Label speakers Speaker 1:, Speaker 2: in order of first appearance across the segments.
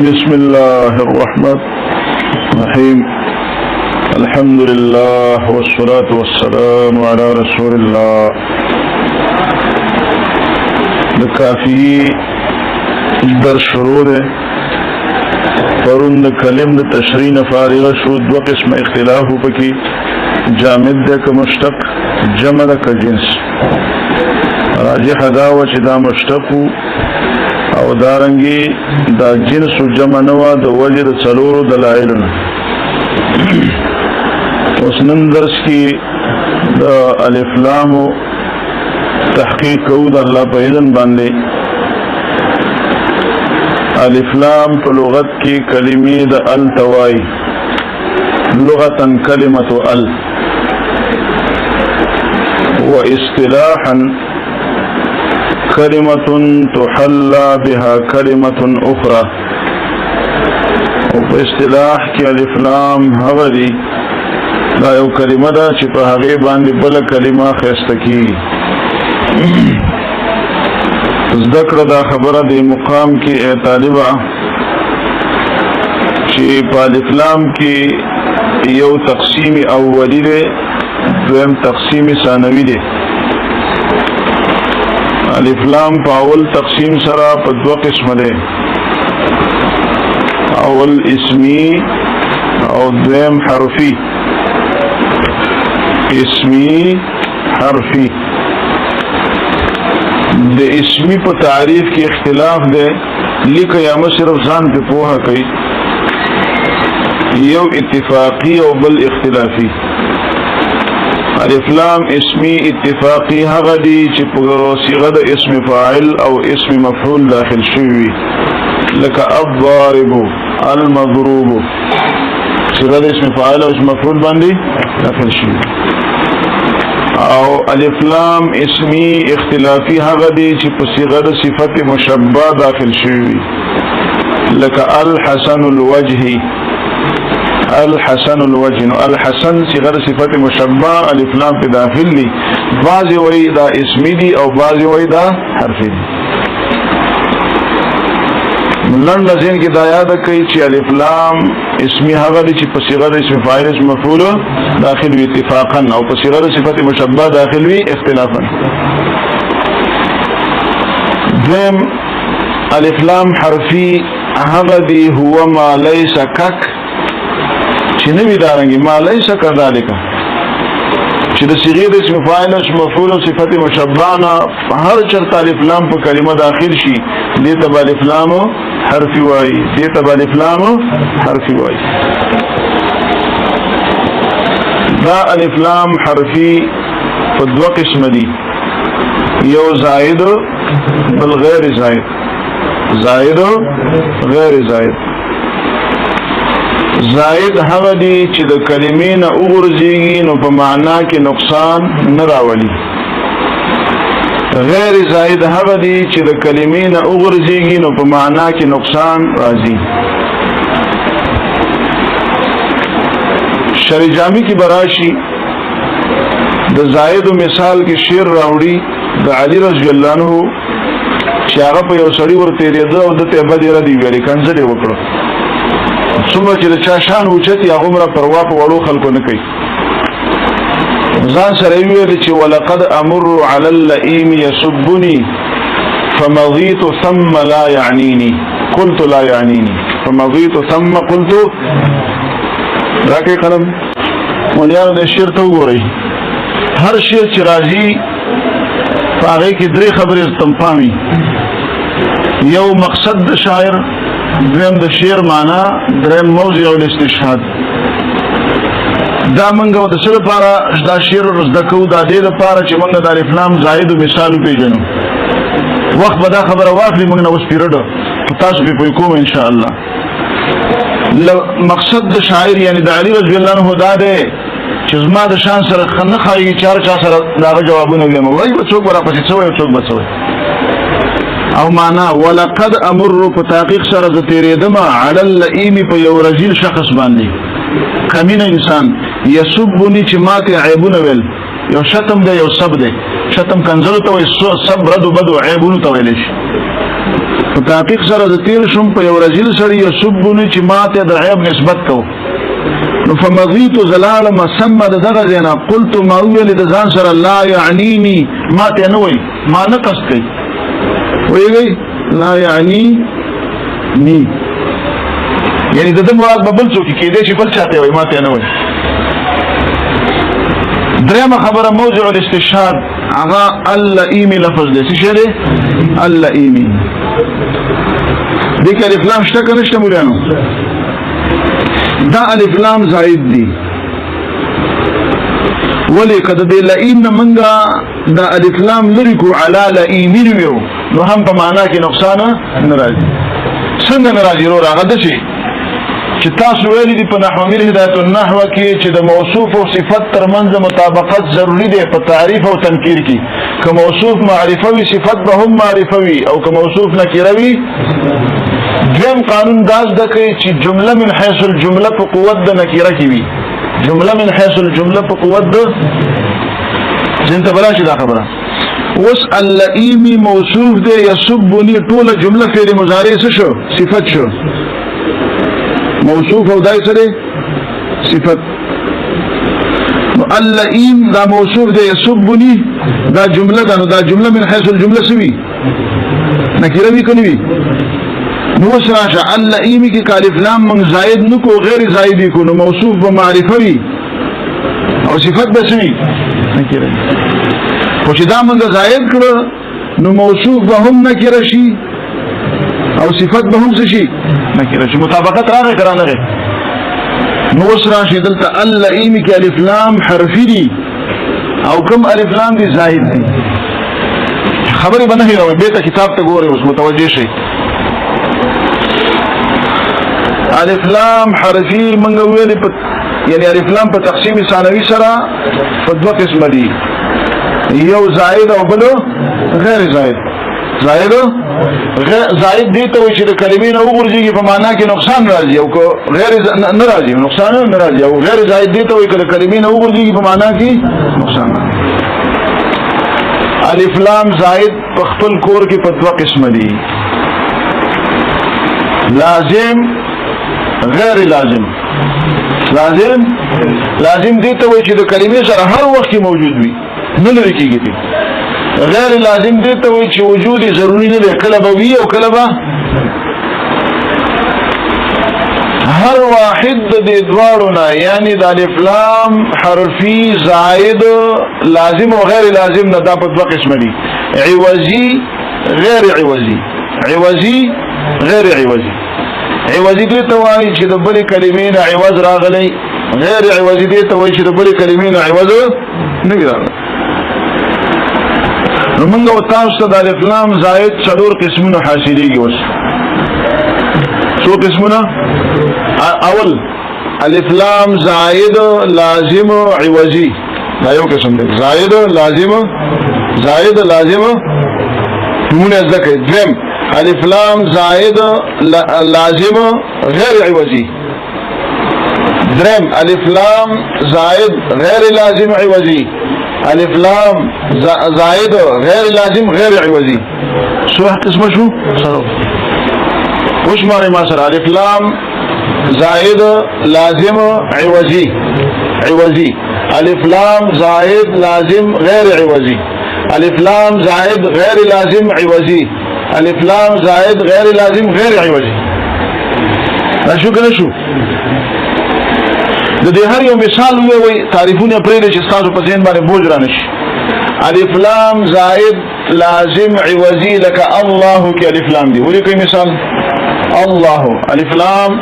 Speaker 1: بسم الله الرحمن الرحيم. الحمد لله والصلاة والسلام على رسول الله. کافی در شروع ده پرون کلم ده تشریح فارغ شو. دو قسم اختلاف پکی جامد ده که مشتق، جمع ده که جنس. راجح داوه چه دا مشتقو او دارنگی دا جنس و جمع نوا دا وجه دا څلورو دلائلنا. اوس نن درس کی دا الف لام تحقیق کو دا اللہ په اذن باندې. الف لام په لغت کی کلمې د ال توای، لغتا کلمة ال، و اصطلاحا كلمة تحلى بها كلمة أخرى. وفي اصطلاح کی الف لام هغه دی دا یو کلمه ده چې په هغه باندې بل کلمه خسته کی. ذکر دا خبره دی مقام کی اے طالبہ چې په الف لام کی یو تقسیم اولی دی، دویم تقسیم ثانوی دی. الف لام په اول تقسیم سره په دوه قسم ده، اول اسمی او دویم حرفی. اسمی حرفی. د اسمی په تعریف کې اختلاف ده، لیکه یا صرف ځان په پوهه کوي، یو اتفاقی او بل اختلافی. الف لام اسمی اتفاقی هغه دی چې په صيغه د اسم فاعل او اسم مفعول داخل شوی، لکه الضارب، المضروب، صيغه د اسم فاعل او اسم مفعول باندې داخل شوی. او الف لام اسمی اختلافی هغه دی چې په صيغه د صفت مشبہ داخل شوی، لکه الحسن الوجه، الحسن الوجه. الحسن صيغه صفت مشبہ الف لام په داخل دي. بعضی وی دا اسمی دي او بعضی وی دا حرفی دي. لنډ ځین کې دا یاد کړئ چې الف لام اسمی هغه دي چې په صيغه د اسم فاعل اسم مفعول داخل وي اتفاقا، او په صيغه د صفت مشبہ داخل وي اختلافا. دیم الف لام حرفی هغه دي هو ما ليس کک، چې نوی دارنګي ما ليس كذلك، چې د صيغه د اسم فاعل اسم مفعول او صفت مشبہ نه هر چرته الف لام په کلمه داخل شي، دې ته الف لام حرفی وایي، دې ته الف لام حرفی وایي. دا الف لام حرفی په دوه قسم دي، یو زائد بل غیر زائد. زائد غیر زائد. زائد هغه دی چې د کلمې نه وګرځيږي نو په معنا کې نقصان نه راولي. غیر زائد هغه دی چې د کلمې نه وګرځيږي نو په معنا کې نقصان راځي. شرع جامی کی براشی د زائد مثال کې شعر راوړي د علی رضی الله عنه چې هغه په یو سړی ورته ریاضه او د ته بدره دی ویلي کنځلې وکړه. څومره چې د چا شان اوچتي هغه عمره پروا په وړو خلکو نه کوي. ځان سره ویل چې ولقد امر على اللئيم يسبني فمضيت ثم لا يعنيني قلت لا يعنيني فمضيت ثم قلت. راکې قلم مونږ د شعر ته وګورئ، هر شعر چې راځي هغه کې درې خبرې تمپامي. یو مقصد د شاعر، دویم د شعر معنا، دریم موضوع او الاستشهاد. دا منګو د سره لپاره دا شعر زده کوو، دا دې لپاره چې موږ د الف لام زائد مثال پیژنو. وخت به دا خبره واخلي موږ نه اوس پیریډ تاسو په کوم ان شاء الله. مقصد د شاعر یعنی د علی رضی الله عنه دا ده چې زما د شان سره خنه خایي چار چا سره دا جوابونه ویم، وایي به څوک ورا پسې څوی څوک بچوي. او معنا ولقد امر په تحقیق سره د تیرېدم علی اللئیم په یو رجل شخص باندې، کمینه انسان، یسبنی چې ماته عیبونه ویل. یو شتم ده یو سب ده. شتم کنزلو ته وایي، سب ردو بدو عیبونو ته ویل شي. په تحقیق سره د تیر شم په یو رجل سره یسبونی چې ماته د عیب نسبت کو نو فمضیت زلال مسمى دغه زینا قلت ما ویل د ځان سره لا یعنینی ماته نه وای ما نه قصد کوي ویږي لا یعنی نی یعنی د مراد بل څوک کېدې چې بل چاته وای ماته نه وای درېمه خبره موضوع الاستشهاد هغه اللئیم لفظ دی څه شی دی اللئیم دې کې الف لام شته کنه شته مولانو دا الف لام زائد دی ولی قد دې لئیم منګه دا الف لام لري کو علی لئیم ویو نو هم په معنا کې نقصان نه راځي څنګه نه راځي ورو هغه د شي چې تاسو ویلي دي په نحو میر هدایت النحو کې چې د موصوف او صفت ترمنځ مطابقت ضروری دی په تعریف او تنکیر کې که موصوف معرفه وي صفت به هم معرفه وي او که موصوف نکره وي دویم قانون داس ده چې جمله من حيث الجمله په قوت د نکره کې وي جمله من حيث الجمله په قوت د ځنته بلا شي دا خبره اوس اللئیم موصوف دی یسبنی ټول جمله فعل مضارع شو صفت شو موصوف او دای سره صفت نو اللئیم دا موصوف دی یسبنی دا جمله دا نو دا جمله من حيث الجمله سوي نکره وی کني وی نو سراشه اللئیم کی الف لام من زائد نکو غیر زائد کو نو موصوف به معرفه وی او صفت به سوي نکره خو چې دا موږ زائد کړو نو موصوف به هم نکره شي او صفت به هم شي نکره شي مطابقت راغی کرانه نو وسرا شي دلته اللئیم کې الف لام حرفی دي او کوم الف لام دي زائد دي خبرې بنه هیروي به ته کتاب ته ګوري اوس متوجه شي الف لام حرفی منګ ویل یعنی الف لام په تقسیم ثانوي سره په دوه قسم دي یو زائد او بل غیر زائد زائد دی ته چې د کلمې نه وګورځي په معنا کې نقصان راځي او غیر نه راځي نقصان نه راځي او غیر زائد دی ته چې د کلمې نه وګورځي په معنا کې نقصان الف لام زائد په خپل کور کې په دوه قسم دي لازم غیر لازم لازم دی ته چې د کلمې سره هر وخت موجود وي نه لري کېږي غیر لازم دی ته وایي چې وجود ضروري نه دی کله به وي او کله به هر واحد د دې دواړو نه یعنی د الف لام حرفي زائد لازم او غیر لازم نه دا په دوه قسم دي عوضي غیر عوضي غیر عوضي عوضي دی ته وایي چې د بلې کلمې نه عوض راغلی غیر عوضي دی ته وایي چې د بلې کلمې نه عوض نه راغلی موږ او تاسو ته د الف لام زائد څلور قسمونه حاصلېږي اوس څو قسمونه اول الف لام زائد لازم عوضي دا یو قسم دی زائد لازم موږ ذکر دیم الف لام زائد لازم غیر عوضي دریم الف لام زائد غیر لازم عوضي الف لام زائد غیر لازم غیر عوضی شو قسمه شو وش معنی ما سره الف لام زائد لازم عوضی الف لام زائد لازم غیر عوضی الف لام زائد غیر لازم عوضی الف لام زائد غیر لازم غیر عوضی شو کنه شو د دې هر یو مثال وي تعریفونه پرې چې تاسو په ذهن باندې بوج را نشي الف لام زائد لازم عوضي لك الله کې الف لام دي ولې کوم مثال الله الف لام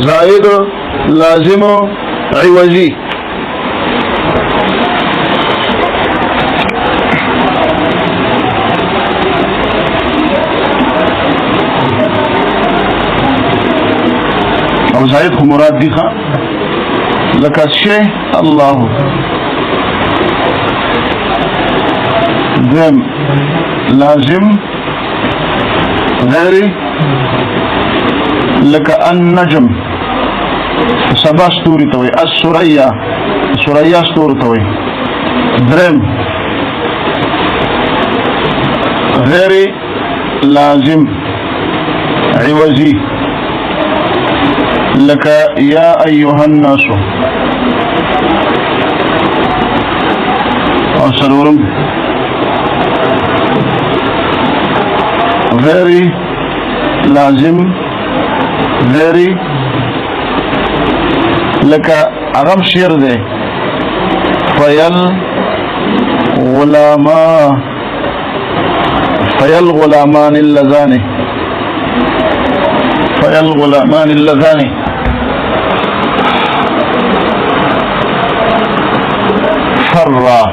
Speaker 1: زائد لازم عوضي او زائد خو مراد دي ښه لك الشيء الله ذم لازم غيري لك النجم سبا ستوري توي السريا ستوري توي درم غيري لازم عوضي لك يا أيها الناس وصلورم very لازم very لك أغم شير دي فيالغلامان اللذان فرّا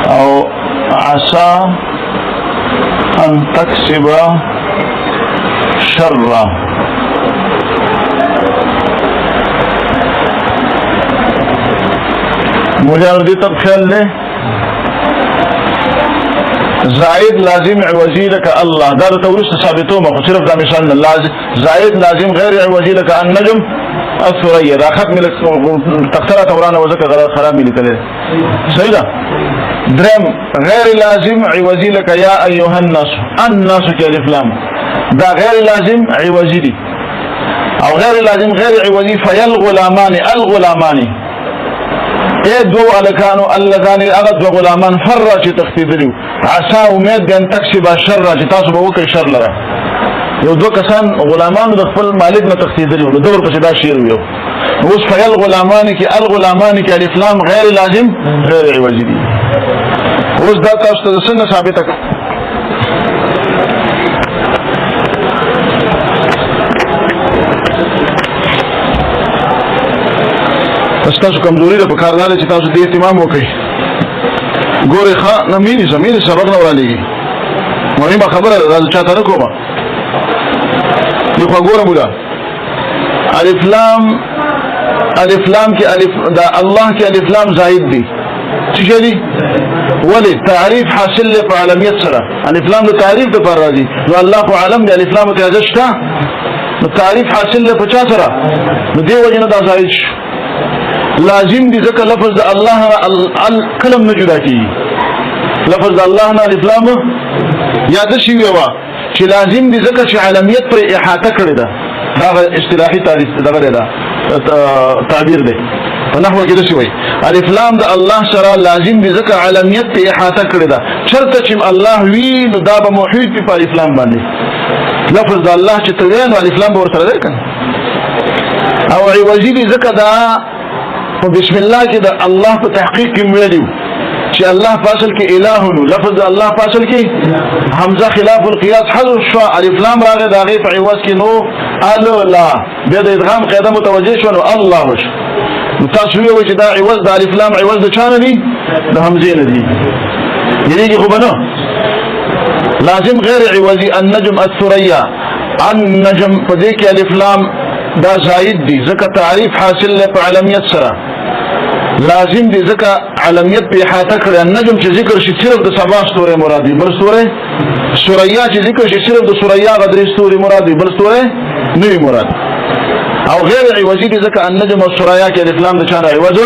Speaker 1: أو عسى أن تكسب شرّا مجرد تبخل له زائد لازم عوضي لك الله دار تورث ثابتو ما صرف دا مثال لازم زائد لازم غير عوضي لك النجم الثريا دا ختم لك تختار تورانا وزك خراب لك سيدا درم غير لازم عوضي لك يا ايها الناس كالف لام دا غير لازم عوضي دي او غير لازم غير عوضي الغلامان ايه دو الكانوا اللذان اغد وغلامان فرّا چه تختیدلیو عسا امید بان تکسب شرّا چه تاسو بوکی شر لرا یو دو کسان غلامان د خپل مالک نه تختیدلیو نو دور پس دا شیر ویو اوس فیل غلامان کی الغلامان کی الاسلام غیر لازم غیر عوضی دی اوس دا تاسو ته څنګه ثابت کړه تاسو کمزوري ده په کار نه چې تاسو دې اهتمام وکړئ ګوري ښه نه مینی سبق نه ورالېږي مهمه خبره ده دا چاته نه کومه یو خو ګوره مولا الف لام کې الف دا الله کې الف لام زائد دي څه دي ولې تعریف حاصل له عالمیت سره الف لام د تعریف د پر راځي نو الله په عالم د الف لام ته ځشتا نو تعریف حاصل له 50 سره نو دی وجنه دا زائد لازم دي ځکه لفظ د الله کلم نه جدا کیږي لفظ د الله نه الف لام یاد شي ویوا چې لازم دي ځکه چې عالمیت پر احاطه کړی ده دا اصطلاحي تعریف دغه ده تعبیر ده په نحو کې څه وایي الف لام د الله سره لازم دي ځکه عالمیت پر احاطه کړی ده شرط چې الله وی نو دا به محیط په الف لام باندې لفظ د الله چې توین الف لام ورسره ده کنه او عوضی دي ځکه دا بسم الله کې د الله په تحقیق کې ویلو چې الله فاصل کې الہ نو لفظ الله فاصل کې حمزه خلاف القياس حذف شو الف لام راغی دا غي په عوض کې نو لا بیا د ادغام قاعده متوجه شو نو الله وش نو تاسو ویو چې دا عوض د الف لام عوض د چانه دي د حمزه نه دي یعنی خو بنو لازم غیر عوضی النجم الثريا النجم په دې کې الف لام دا زائد دي ځکه تعریف حاصل له په علمیت سره لازم دي ځکه علمیت په احاطه کړي النجم چې ذکر شي صرف د سبا ستوره مرادي بل ستوره سوریا چې ذکر شي صرف د سوریا غدري ستوره مرادي بل ستوره نه مراد او غیر عوضی دي ځکه النجم او سوریا کې الف لام د چانه عوض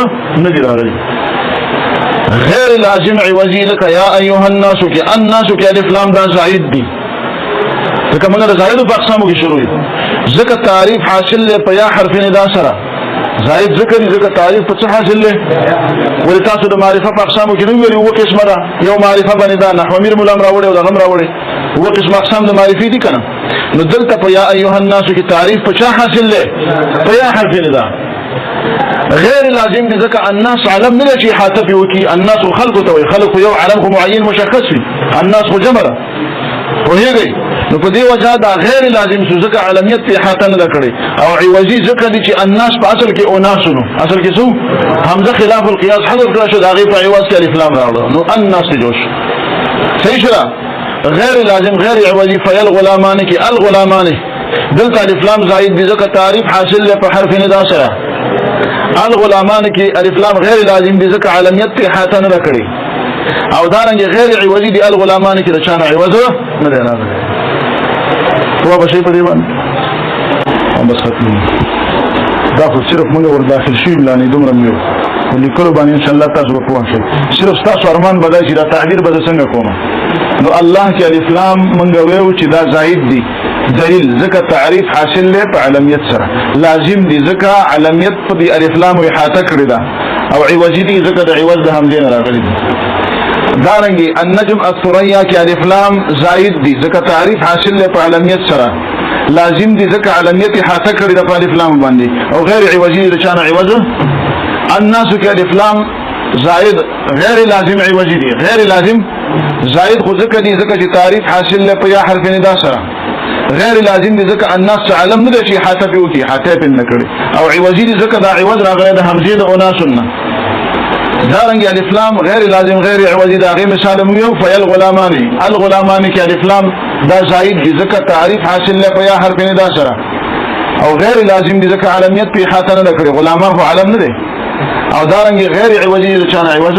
Speaker 1: نه دي راغلي غیر لازم عوضی لك يا ايها الناس کې الناس کې الف لام دا زائد دي ځکه موږ د زائد په اقسامو کې شروع ذکر تعریف حاصل له په یا حرف ندا سره زائد ذکر تعریف په څه حاصل له ولې تاسو د معرفت په اقسامو کې نو ویلي وو قسمه ده یو معرفت باندې دا نحو امیر مولا امر راوړي او دغه راوړي وو قسم اقسام د معرفت دي کنه نو دلته په یا ایها الناس کې تعریف په څه حاصل له په یا حرف ندا غیر لازم دي ذکر الناس علم نه شي حاطب وکي الناس خلق تو خلق یو علم معین مشخص وي الناس جمله وهيږي نو په دې وجه دا غیر لازم شو ځکه علمیت په احاطه نه کړي او عوضی ځکه دي چې الناس په اصل کې اوناسونو اصل کې څو حمزه خلاف القياس حذف کړه شو دا غیر په عوض کې الف لام راوړو نو الناس جوش صحیح شو غیر لازم غیر عوضی فیل غلامان کې الغلامان دلته الف لام زائد دي ځکه تعریف حاصل له په حرف ندا سره الغلامان کې الف لام غیر لازم دي ځکه علمیت په احاطه نه کړي او دارنګ غیر عوضی دي الغلامان کې د چانه عوض نه دی راغلی هو بشي په دې باندې هم بس ختم دا خو صرف موږ ور داخل شي بلانې دومره مې لیکلو باندې ان شاء الله تاسو په پوه شئ. صرف تاسو ارمان بدای شي دا تعبیر به څنګه کوم. نو الله کې الف لام مونږ وایو چې دا زائد دي دلیل ځکه تعریف حاصل له په علمیت سره لازم دي ځکه علمیت په دې الف لام احاطه کړی دا او عوض دي ځکه د عوض د همزه نه راغلي دي. دارنګي النجم الثريا کې الف لام زائد دي ځکه تعریف حاصل له په علمیت سره لازم دي ځکه علمیت احاطه کړی د الف لام باندې او غیر عوضي د چانه عوض. الناس کې الف لام زائد غیر لازم عوضي دي غیر لازم زائد خو ځکه دي ځکه چې تعریف حاصل له په یا حرف ندا سره غیر لازم دي ځکه الناس علم نه شي حاطه پیوتی حاطه پن نکړي او عوضي دي ځکه دا عوض راغلی د همزه د اناسنا. دارنګ الف لام غیر لازم غیر عوضي دا غي مثال موږ فیل غلامانی الغلامانی کې الف لام دا زائد دي ځکه تعریف حاصل له په یا حرف ندا سره او غیر لازم دي ځکه علمیت په حاطه نه کړي غلامان هو علم نه دي او دارنګ غیر عوضي د چانه عوض